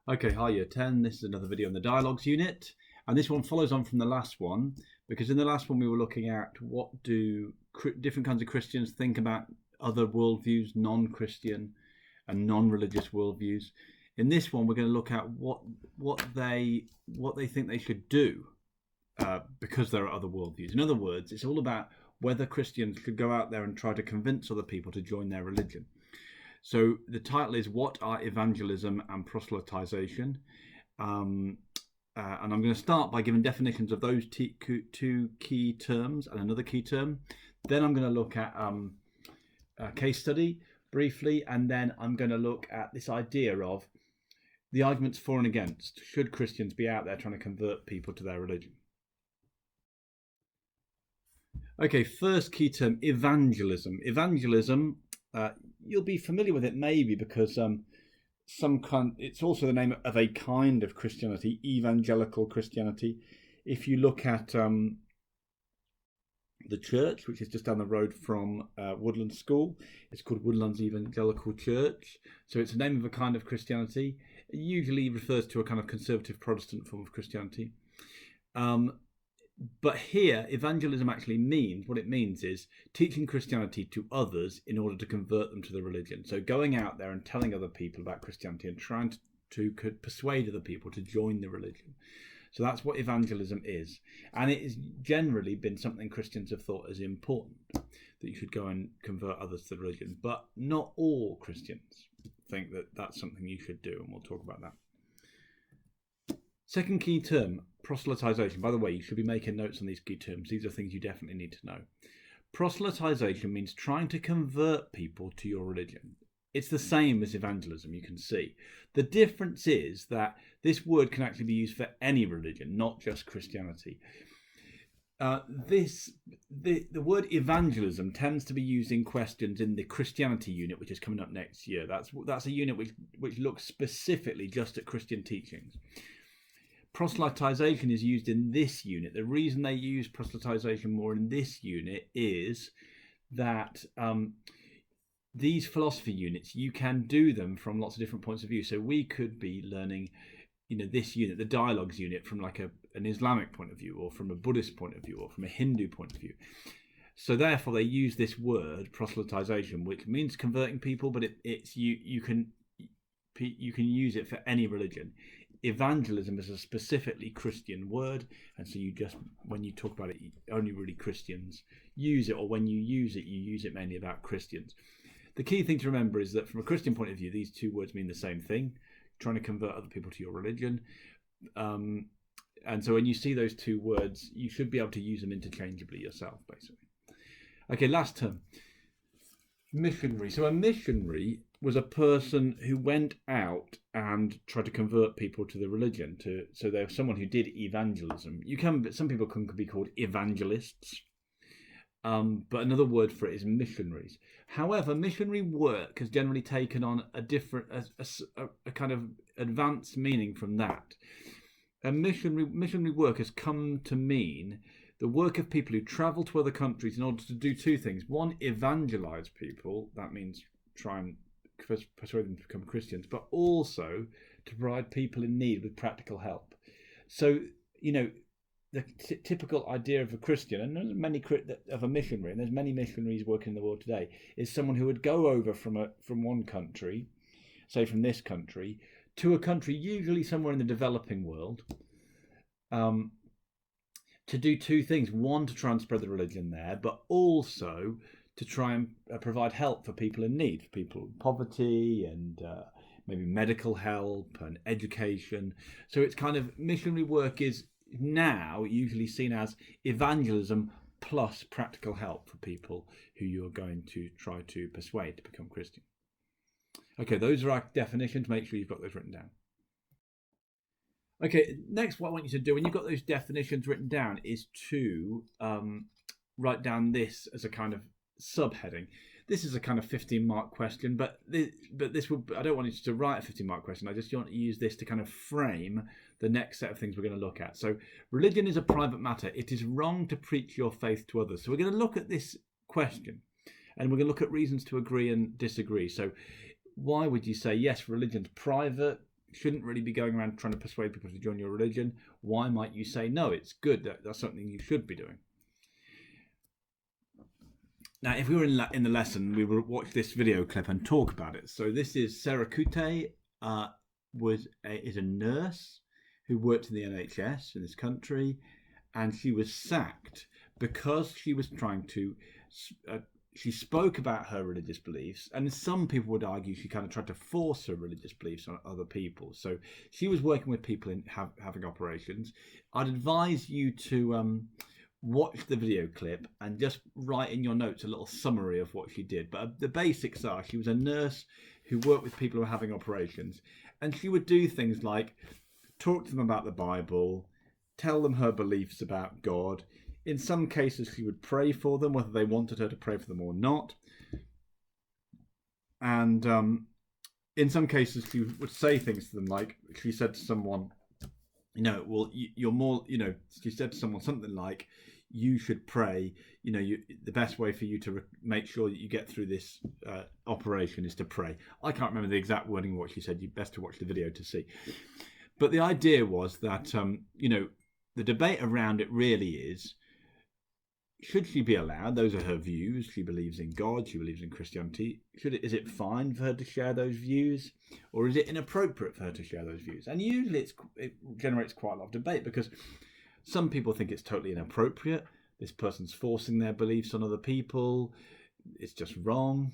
Okay, hi Year 10. This is another video on the Dialogues unit, and this one follows on from the last one, because in the last one we were looking at what do different kinds of Christians think about other worldviews, non-Christian and non-religious worldviews. In this one we're going to look at what they think they should do because there are other worldviews. In other words, it's all about whether Christians could go out there and try to convince other people to join their religion. So the title is What are Evangelism and Proselytization? And I'm going to start by giving definitions of those two key terms and another key term. Then I'm going to look at a case study briefly, and then I'm going to look at this idea of the arguments for and against. Should Christians be out there trying to convert people to their religion? Okay, first key term, evangelism. Evangelism, you'll be familiar with it maybe because it's also the name of a kind of Christianity, evangelical Christianity. If you look at the church, which is just down the road from Woodland School, it's called Woodlands Evangelical Church. So it's the name of a kind of Christianity. It usually refers to a kind of conservative Protestant form of Christianity. But here, evangelism actually means, what it means is teaching Christianity to others in order to convert them to the religion. So going out there and telling other people about Christianity and trying to persuade other people to join the religion. So that's what evangelism is. And it has generally been something Christians have thought is important, that you should go and convert others to the religion. But not all Christians think that that's something you should do, and we'll talk about that. Second key term, proselytization. By the way, you should be making notes on these key terms. These are things you definitely need to know. Proselytization means trying to convert people to your religion. It's the same as evangelism, you can see. The difference is that this word can actually be used for any religion, not just Christianity. The word evangelism tends to be used in questions in the Christianity unit, which is coming up next year. That's a unit which looks specifically just at Christian teachings. Proselytization is used in this unit. The reason they use proselytization more in this unit is that these philosophy units, you can do them from lots of different points of view. So we could be learning, this unit, the dialogues unit, from like an Islamic point of view, or from a Buddhist point of view, or from a Hindu point of view. So therefore they use this word proselytization, which means converting people, but you can use it for any religion. Evangelism is a specifically Christian word, and so when you talk about it, only really Christians use it, or when you use it mainly about Christians. The key thing to remember is that from a Christian point of view, these two words mean the same thing, trying to convert other people to your religion. And so when you see those two words, you should be able to use them interchangeably yourself, basically. Okay, last term. Missionary. So a missionary was a person who went out and tried to convert people to the religion. So there was someone who did evangelism. Some people can be called evangelists, but another word for it is missionaries. However, missionary work has generally taken on a kind of advanced meaning from that. A missionary work has come to mean the work of people who travel to other countries in order to do two things. One, evangelize people. That means try and persuade them to become Christians, but also to provide people in need with practical help. So, the typical idea of a Christian, and there's of a missionary, and there's many missionaries working in the world today, is someone who would go over from one country, say from this country, to a country, usually somewhere in the developing world, to do two things. One, to try and spread the religion there, but also to try and provide help for people in need, for people in poverty, and maybe medical help and education. So it's kind of, missionary work is now usually seen as evangelism plus practical help for people who you're going to try to persuade to become Christian. Okay, those are our definitions. Make sure you've got those written down. Okay, next what I want you to do when you've got those definitions written down is to write down this as a kind of subheading. This is a kind of 15-mark question, but I don't want you to write a 15-mark question. I just want to use this to kind of frame the next set of things we're going to look at. So, religion is a private matter. It is wrong to preach your faith to others. So we're going to look at this question, and we're going to look at reasons to agree and disagree. So why would you say, yes, religion's private, shouldn't really be going around trying to persuade people to join your religion. Why might you say, no, it's good, that's something you should be doing? Now, if we were in the lesson, we would watch this video clip and talk about it. So this is Sarah Kuteh, is a nurse who worked in the NHS in this country, and she was sacked because she was trying to... she spoke about her religious beliefs, and some people would argue she kind of tried to force her religious beliefs on other people. So she was working with people in having operations. I'd advise you to watch the video clip and just write in your notes a little summary of what she did. But the basics are, she was a nurse who worked with people who were having operations, and she would do things like talk to them about the Bible, tell them her beliefs about God. In some cases, she would pray for them, whether they wanted her to pray for them or not. And in some cases, she would say things to them, like she said to someone, you're more, she said to someone something like, you should pray, the best way for you to make sure that you get through this operation is to pray. I can't remember the exact wording of what she said. You'd best to watch the video to see. But the idea was that, the debate around it really is, should she be allowed? Those are her views. She believes in God. She believes in Christianity. Is it fine for her to share those views, or is it inappropriate for her to share those views? And usually it generates quite a lot of debate, because some people think it's totally inappropriate. This person's forcing their beliefs on other people. It's just wrong.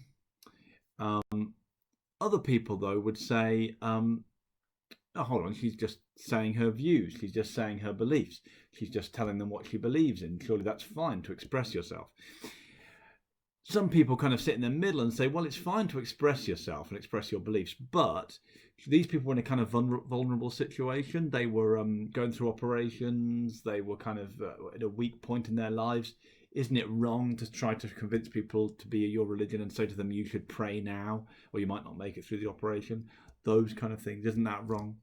Other people, though, would say, oh, hold on, she's just saying her views. She's just saying her beliefs. She's just telling them what she believes in. Surely that's fine to express yourself. Some people kind of sit in the middle and say, well, it's fine to express yourself and express your beliefs, but these people were in a kind of vulnerable situation. They were going through operations. They were kind of at a weak point in their lives. Isn't it wrong to try to convince people to be your religion and say to them, you should pray now, or you might not make it through the operation? Those kind of things. Isn't that wrong?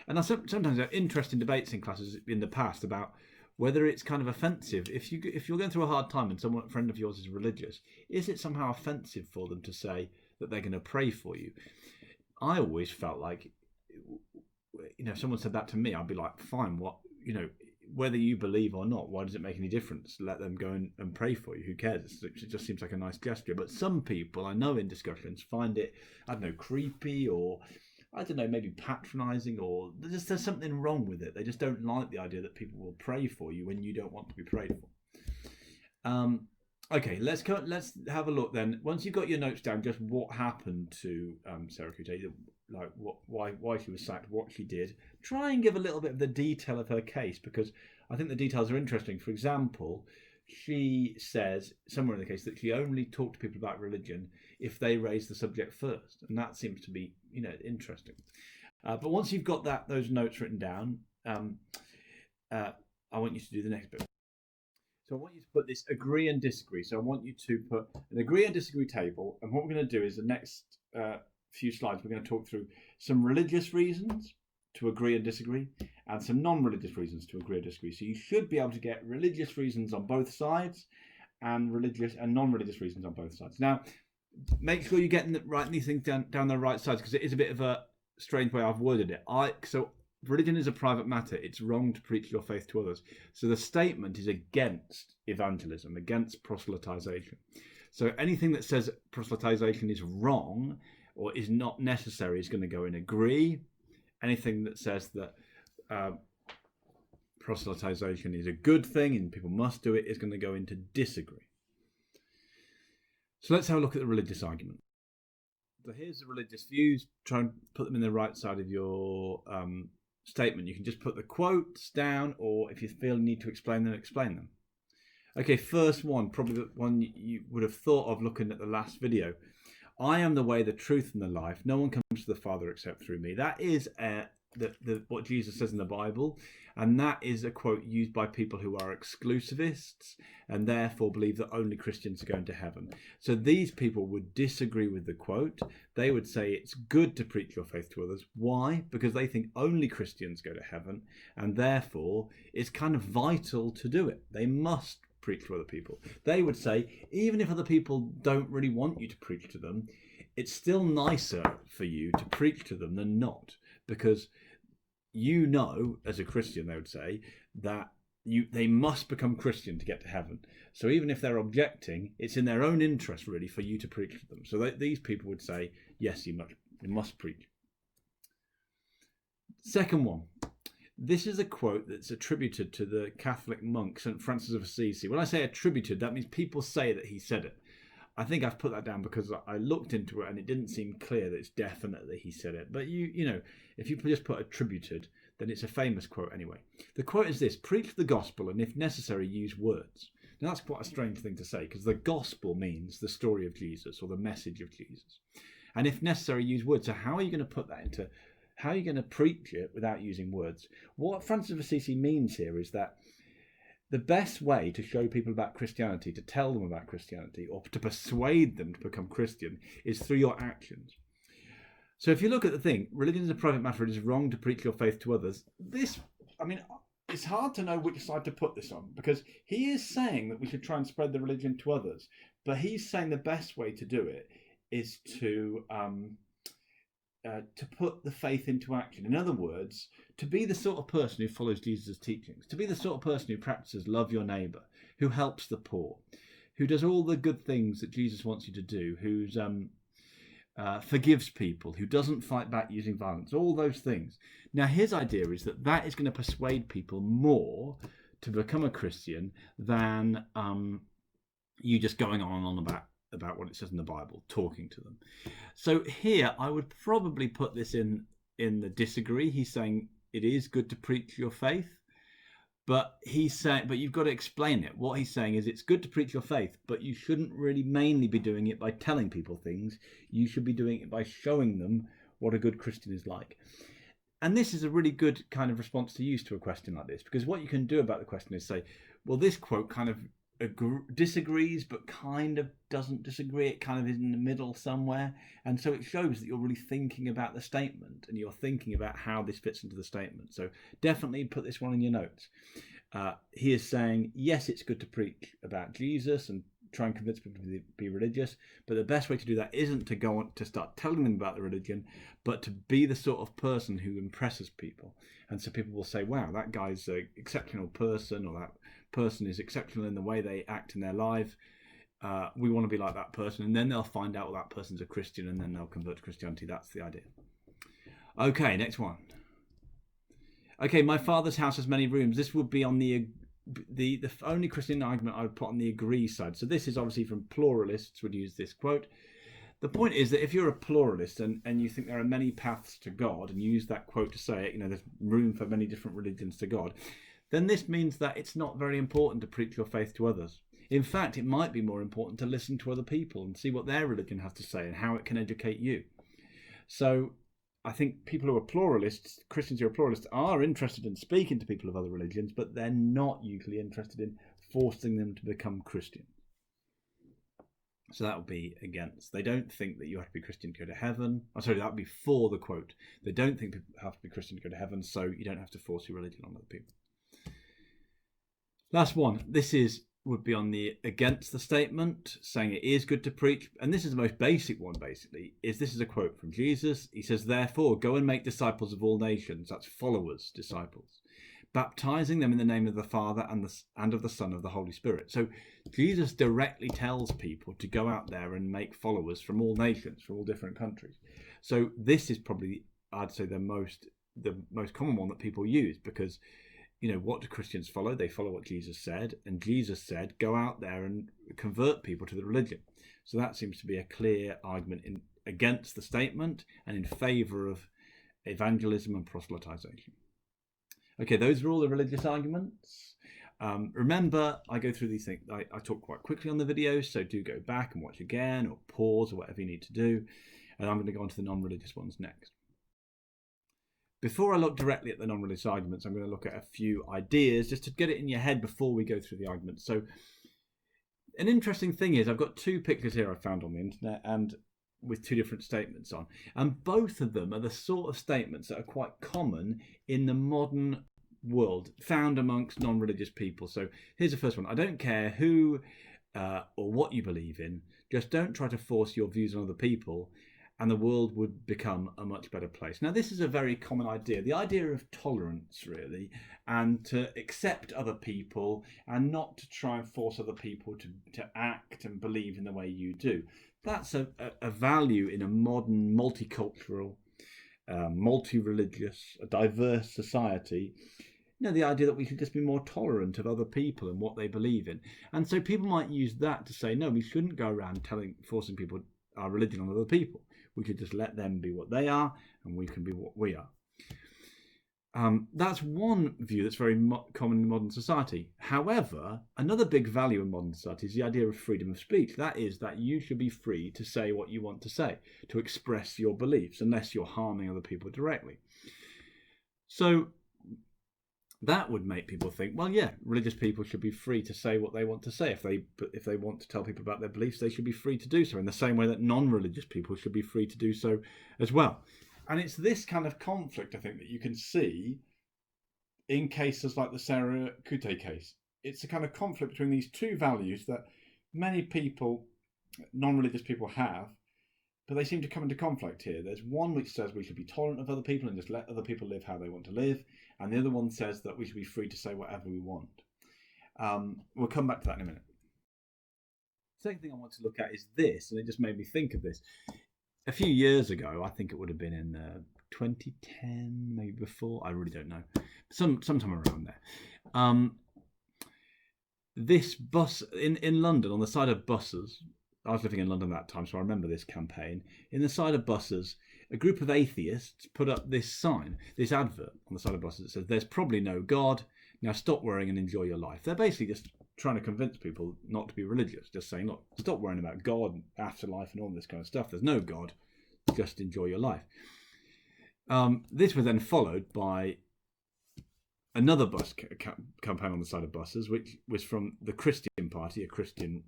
And sometimes there are interesting debates in classes in the past about whether it's kind of offensive. If you're going through a hard time and a friend of yours is religious, is it somehow offensive for them to say that they're going to pray for you? I always felt like, if someone said that to me, I'd be like, fine, whether you believe or not, why does it make any difference? Let them go and pray for you. Who cares? It just seems like a nice gesture. But some people I know in discussions find it, I don't know, creepy, or I don't know, maybe patronizing, or there's something wrong with it. They just don't like the idea that people will pray for you when you don't want to be prayed for. Okay, let's have a look then. Once you've got your notes down, just what happened to Sarah Kuteh, like why she was sacked, what she did. Try and give a little bit of the detail of her case, because I think the details are interesting. For example, she says somewhere in the case that she only talked to people about religion if they raise the subject first, and that seems to be interesting. But once you've got those notes written down, I want you to do the next bit. So I want you to put this agree and disagree. So I want you to put an agree and disagree table, and what we're going to do is the next few slides we're going to talk through some religious reasons to agree and disagree, and some non-religious reasons to agree or disagree. So you should be able to get religious reasons on both sides, and religious and non-religious reasons on both sides. Now, make sure you're getting writing these things down the right sides, because it is a bit of a strange way I've worded it. So religion is a private matter. It's wrong to preach your faith to others. So the statement is against evangelism, against proselytization. So anything that says proselytization is wrong or is not necessary is going to go in agree. Anything that says that proselytization is a good thing and people must do it is going to go into disagree. So let's have a look at the religious argument. So here's the religious views. Try and put them in the right side of your statement. You can just put the quotes down, or if you feel you need to explain them, explain them. Okay, first one, probably the one you would have thought of looking at the last video. I am the way, the truth, and the life. No one comes to the Father except through me. That is what Jesus says in the Bible, and that is a quote used by people who are exclusivists and therefore believe that only Christians are going to heaven. So these people would disagree with the quote. They would say it's good to preach your faith to others. Why? Because they think only Christians go to heaven, and therefore it's kind of vital to do it. They must preach to other people. They would say, even if other people don't really want you to preach to them, it's still nicer for you to preach to them than not, because you know, as a Christian, they would say that they must become Christian to get to heaven. So even if they're objecting, it's in their own interest really for you to preach to them. So these people would say, yes, you must preach. Second one. This is a quote that's attributed to the Catholic monk St. Francis of Assisi. When I say attributed, that means people say that he said it. I think I've put that down because I looked into it and it didn't seem clear that it's definitely he said it. But you know, if you just put attributed, then it's a famous quote anyway. The quote is this: preach the gospel and if necessary use words. Now that's quite a strange thing to say, because the gospel means the story of Jesus or the message of Jesus. And if necessary use words. So how are you going to put that into, how are you going to preach it without using words? What Francis of Assisi means here is that the best way to show people about Christianity, to tell them about Christianity, or to persuade them to become Christian, is through your actions. So if you look at the thing, religion is a private matter, it is wrong to preach your faith to others. It's hard to know which side to put this on, because he is saying that we should try and spread the religion to others, but he's saying the best way to do it is to put the faith into action. In other words, to be the sort of person who follows Jesus' teachings, to be the sort of person who practices love your neighbour, who helps the poor, who does all the good things that Jesus wants you to do, who's forgives people, who doesn't fight back using violence, all those things. Now, his idea is that is going to persuade people more to become a Christian than you just going on and on about what it says in the Bible, talking to them. So here, I would probably put this in the disagree. He's saying it is good to preach your faith, but he's saying, but you've got to explain it. What he's saying is it's good to preach your faith, but you shouldn't really mainly be doing it by telling people things. You should be doing it by showing them what a good Christian is like. And this is a really good kind of response to use to a question like this, because what you can do about the question is say, well, this quote kind of disagrees, but kind of doesn't disagree. It kind of is in the middle somewhere. And so it shows that you're really thinking about the statement and you're thinking about how this fits into the statement. So definitely put this one in your notes. He is saying, yes, it's good to preach about Jesus and try and convince people to be religious, but the best way to do that isn't to go on to start telling them about the religion, but to be the sort of person who impresses people. And so people will say, wow, that guy's an exceptional person, or that person is exceptional in the way they act in their life. We want to be like that person. And then they'll find out that person's a Christian, and then they'll convert to Christianity. That's the idea. Okay, next one. Okay, my father's house has many rooms. This would be on the only Christian argument I would put on the agree side. So this is obviously from pluralists would use this quote. The point is that if you're a pluralist and you think there are many paths to God, and you use that quote to say it, there's room for many different religions to God, then this means that it's not very important to preach your faith to others. In fact, it might be more important to listen to other people and see what their religion has to say and how it can educate you. So I think people who are pluralists, Christians who are pluralists, are interested in speaking to people of other religions, but they're not usually interested in forcing them to become Christian. So that would be against. They don't think that you have to be Christian to go to heaven. Oh, sorry, that would be for the quote. They don't think people have to be Christian to go to heaven, so you don't have to force your religion on other people. Last one. This would be on the against the statement, saying it is good to preach. And this is the most basic one, basically, this is a quote from Jesus. He says, therefore, go and make disciples of all nations. That's followers, disciples. Baptizing them in the name of the Father and of the Son, of the Holy Spirit. So Jesus directly tells people to go out there and make followers from all nations, from all different countries. So this is probably, I'd say, the most common one that people use, because what do Christians follow? They follow what Jesus said, and Jesus said, go out there and convert people to the religion. So that seems to be a clear argument against the statement and in favour of evangelism and proselytization. Okay, those are all the religious arguments. Remember, I go through these things. I talk quite quickly on the videos, so do go back and watch again, or pause, or whatever you need to do. And I'm going to go on to the non-religious ones next. Before I look directly at the non-religious arguments, I'm going to look at a few ideas just to get it in your head before we go through the arguments. So an interesting thing is I've got two pictures here I found on the internet, and with two different statements on. And both of them are the sort of statements that are quite common in the modern world, found amongst non-religious people. So here's the first one. I don't care who or what you believe in. Just don't try to force your views on other people, and the world would become a much better place. Now, this is a very common idea, the idea of tolerance, really, and to accept other people and not to try and force other people to act and believe in the way you do. That's a value in a modern, multicultural, multi-religious, diverse society. The idea that we should just be more tolerant of other people and what they believe in. And so people might use that to say, no, we shouldn't go around forcing people our religion on other people. We should just let them be what they are, and we can be what we are. That's one view that's very common in modern society. However, another big value in modern society is the idea of freedom of speech. That is, that you should be free to say what you want to say, to express your beliefs, unless you're harming other people directly. So that would make people think, well, yeah, religious people should be free to say what they want to say. If they want to tell people about their beliefs, they should be free to do so, in the same way that non-religious people should be free to do so as well. And it's this kind of conflict, I think, that you can see in cases like the Sarah Kuteh case. It's a kind of conflict between these two values that many people, non-religious people, have, but they seem to come into conflict here. There's one which says we should be tolerant of other people and just let other people live how they want to live, and the other one says that we should be free to say whatever we want. We'll come back to that in a minute. The second thing I want to look at is this, and it just made me think of this. A few years ago, I think it would have been in 2010, maybe before, I really don't know, sometime around there. This bus in London, on the side of buses, I was living in London at that time, so I remember this campaign. In the side of buses, a group of atheists put up this sign, this advert on the side of buses that says, "There's probably no God, now stop worrying and enjoy your life." They're basically just trying to convince people not to be religious, just saying, look, stop worrying about God and afterlife and all this kind of stuff. There's no God, just enjoy your life. This was then followed by another bus campaign on the side of buses, which was from the Christian Party, a Christian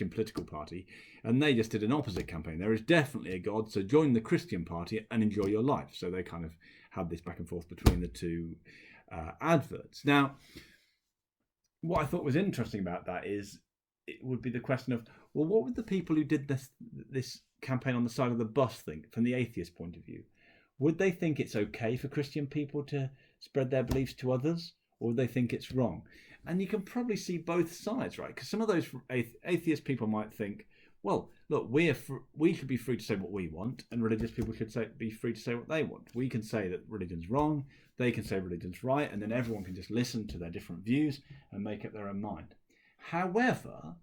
political party, and they just did an opposite campaign. There is definitely a God, so join the Christian Party and enjoy your life. So they kind of had this back and forth between the two adverts. Now, what I thought was interesting about that is it would be the question of, well, what would the people who did this campaign on the side of the bus think from the atheist point of view? Would they think it's okay for Christian people to spread their beliefs to others, or would they think it's wrong? And you can probably see both sides, right? Because some of those atheist people might think, well, look, we should be free to say what we want, and religious people should be free to say what they want. We can say that religion's wrong, they can say religion's right, and then everyone can just listen to their different views and make up their own mind. However,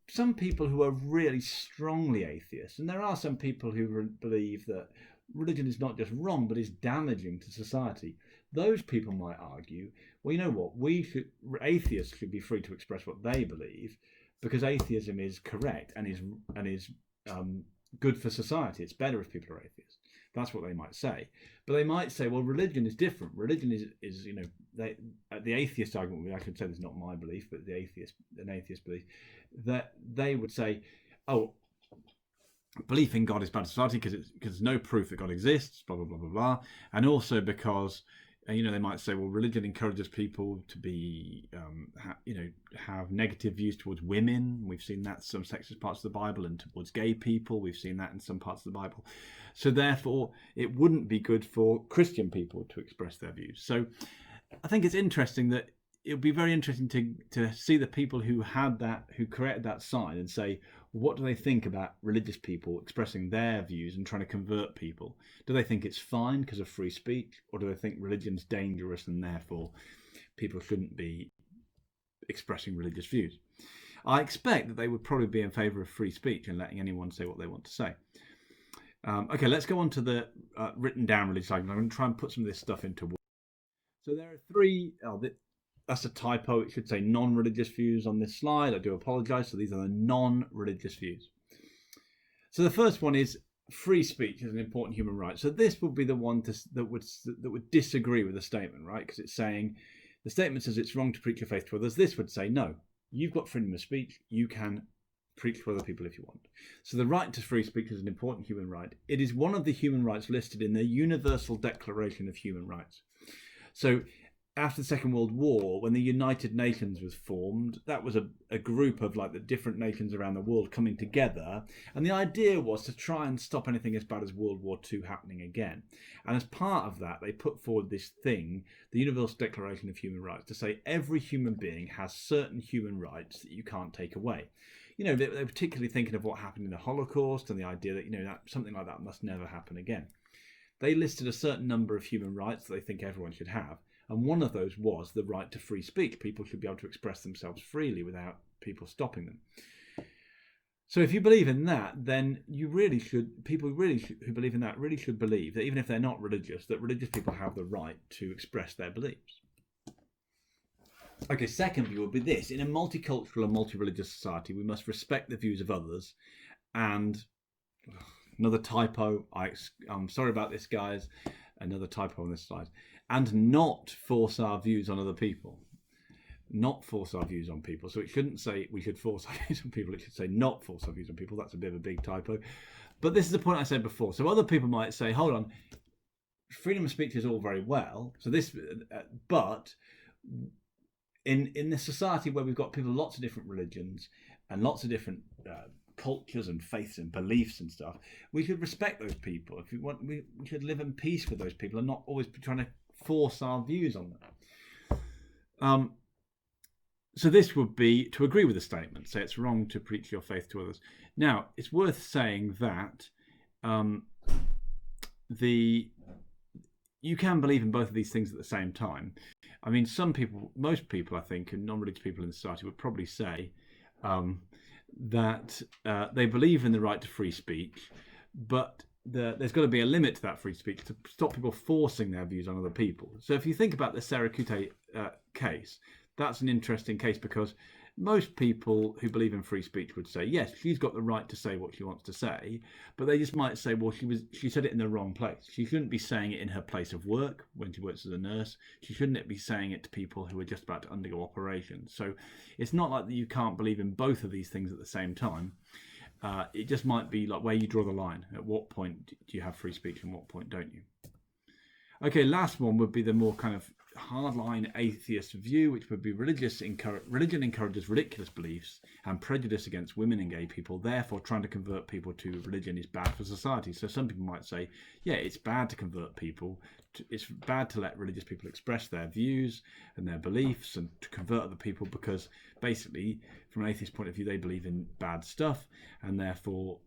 some people who are really strongly atheists, and there are some people who believe that religion is not just wrong, but is damaging to society. Those people might argue, well, you know what, atheists should be free to express what they believe, because atheism is correct and is good for society. It's better if people are atheists. That's what they might say. But they might say, well, religion is different. Religion is the atheist argument, I should say this is not my belief, but an atheist belief, that they would say, oh, belief in God is bad for society because there's no proof that God exists, blah, blah, blah, blah, blah. And also because, they might say, well, religion encourages people to be, have negative views towards women. We've seen that in some sexist parts of the Bible, and towards gay people. We've seen that in some parts of the Bible. So therefore, it wouldn't be good for Christian people to express their views. So I think it's interesting that it would be very interesting to see the people who created that sign and say, what do they think about religious people expressing their views and trying to convert people? Do they think it's fine because of free speech, or do they think religion's dangerous and therefore people shouldn't be expressing religious views? I expect that they would probably be in favour of free speech and letting anyone say what they want to say. Okay, let's go on to the written down religious argument. I'm going to try and put some of this stuff into words. So there are three. That's a typo. It should say non-religious views on this slide. I do apologise. So these are the non-religious views. So the first one is free speech is an important human right. So this would be the one that would disagree with the statement, right? Because it's saying the statement says it's wrong to preach your faith to others. This would say, no, you've got freedom of speech. You can preach to other people if you want. So the right to free speech is an important human right. It is one of the human rights listed in the Universal Declaration of Human Rights. So after the Second World War, when the United Nations was formed, that was a group of like the different nations around the world coming together. And the idea was to try and stop anything as bad as World War II happening again. And as part of that, they put forward this thing, the Universal Declaration of Human Rights, to say every human being has certain human rights that you can't take away. You know, they're particularly thinking of what happened in the Holocaust and the idea that, you know, that something like that must never happen again. They listed a certain number of human rights that they think everyone should have. And one of those was the right to free speech. People should be able to express themselves freely without people stopping them. So if you believe in that, then you really should, people really should, who believe in that really should believe that even if they're not religious, that religious people have the right to express their beliefs. Okay, second view would be this. In a multicultural and multi-religious society, we must respect the views of others. And another typo, I'm sorry about this, guys. Another typo on this slide. And not force our views on other people. Not force our views on people. So it shouldn't say we should force our views on people. It should say not force our views on people. That's a bit of a big typo. But this is the point I said before. So other people might say, hold on, freedom of speech is all very well. So this, but in this society where we've got people, lots of different religions and lots of different cultures and faiths and beliefs and stuff, we should respect those people. If we want, we should live in peace with those people and not always be trying to force our views on them. So this would be to agree with the statement, say it's wrong to preach your faith to others. Now, it's worth saying that you can believe in both of these things at the same time. I mean, some people, most people, I think, and non-religious people in society would probably say that they believe in the right to free speech, but there's got to be a limit to that free speech to stop people forcing their views on other people. So if you think about the Sarah Kuteh case, that's an interesting case because most people who believe in free speech would say, yes, she's got the right to say what she wants to say, but they just might say, well, she said it in the wrong place. She shouldn't be saying it in her place of work when she works as a nurse. She shouldn't be saying it to people who are just about to undergo operations. So it's not like that you can't believe in both of these things at the same time. It just might be like where you draw the line. At what point do you have free speech and what point don't you? Okay, last one would be the more kind of hardline atheist view, which would be religion encourages ridiculous beliefs and prejudice against women and gay people. Therefore, trying to convert people to religion is bad for society. So some people might say, yeah, it's bad to convert people. It's bad to let religious people express their views and their beliefs and to convert other people because basically, from an atheist point of view, they believe in bad stuff. And therefore,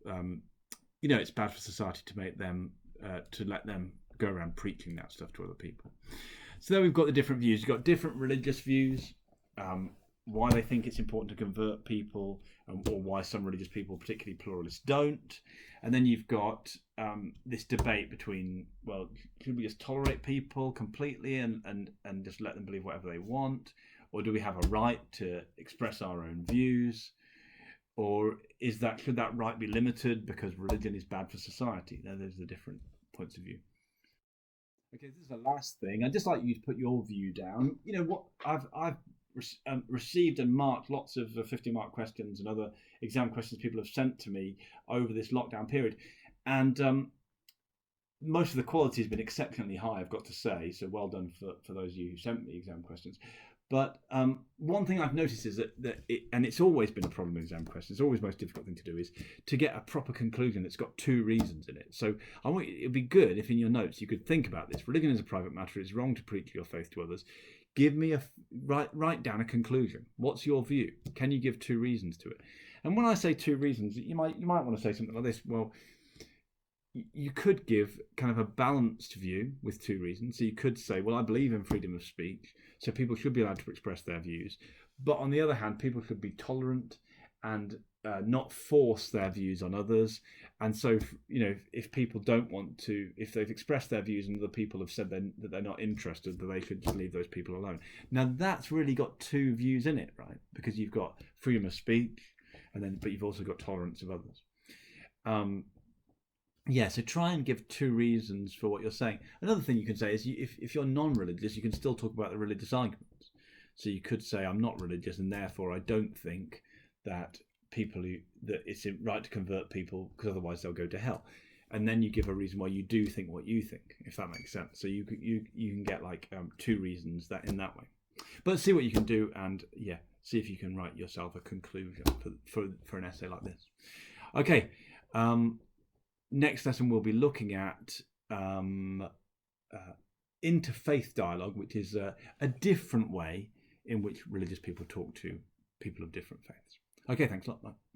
it's bad for society to make them, to let them go around preaching that stuff to other people. So then we've got the different views. You've got different religious views, why they think it's important to convert people, or why some religious people, particularly pluralists, don't. And then you've got this debate between, well, should we just tolerate people completely and just let them believe whatever they want? Or do we have a right to express our own views? Or should that right be limited because religion is bad for society? Now, there's the different points of view. Okay, this is the last thing. I'd just like you to put your view down. You know what? I've received and marked lots of 50-mark questions and other exam questions people have sent to me over this lockdown period, and most of the quality has been exceptionally high, I've got to say. So well done for those of you who sent me exam questions. But one thing I've noticed is and it's always been a problem with exam questions, it's always the most difficult thing to do, is to get a proper conclusion that's got two reasons in it. So it'd be good if in your notes you could think about this. Religion is a private matter. It's wrong to preach your faith to others. Give me write down a conclusion. What's your view? Can you give two reasons to it? And when I say two reasons, you might want to say something like this. Well, you could give kind of a balanced view with two reasons. So you could say, well, I believe in freedom of speech, so people should be allowed to express their views. But on the other hand, people should be tolerant and not force their views on others. And so, if people don't want to, if they've expressed their views and other people have said that they're not interested, that they should just leave those people alone. Now, that's really got two views in it, right? Because you've got freedom of speech, but you've also got tolerance of others. So try and give two reasons for what you're saying. Another thing you can say is if you're non-religious, you can still talk about the religious arguments. So you could say, I'm not religious and therefore I don't think that it's right to convert people because otherwise they'll go to hell. and then you give a reason why you do think what you think, if that makes sense. So you can get like 2 reasons that in that way. But see what you can do, and see if you can write yourself a conclusion for an essay like this. Okay, next lesson we'll be looking at Interfaith Dialogue, which is a different way in which religious people talk to people of different faiths. Okay, thanks a lot. Bye.